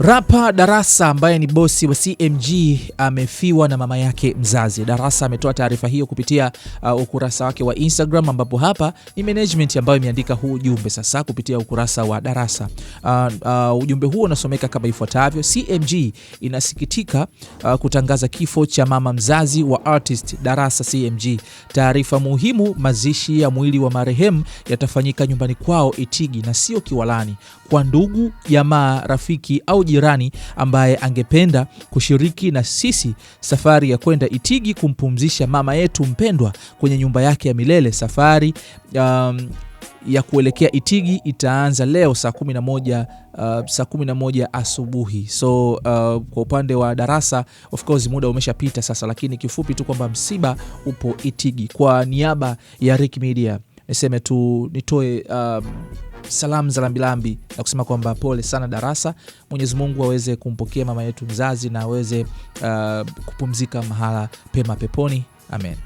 Rapa Darasa ambaye ni bosi wa CMG amefiwa na mama yake mzazi. Darasa ametoa taarifa hiyo kupitia ukurasa wake wa Instagram, ambapo hapa ni management ambayo imeandika huu ujumbe sasa kupitia ukurasa wa Darasa. Ujumbe huo unasomeka kama ifuatavyo: CMG inasikitika kutangaza kifo cha mama mzazi wa artist Darasa CMG. Taarifa muhimu: mazishi ya mwili wa marehemu yatafanyika nyumbani kwao Itigi na sio Kiwalani. Kwa ndugu, jamaa, rafiki au jirani ambaye angependa kushiriki na sisi safari ya kwenda Itigi kumpumzisha mama yetu mpendwa kwenye nyumba yake ya milele, safari ya kuelekea Itigi itaanza leo saa 11 asubuhi. So kwa upande wa Darasa, of course muda umeshapita sasa, lakini kifupi tu kwamba msiba upo Itigi. Kwa niaba ya Rick Media niseme tu, nitoe salamu za lambilambi na kusema kwamba pole sana Darasa. Mwenyezi Mungu aweze kumpokea mama yetu mzazi na aweze kupumzika mahala pema peponi. Amen.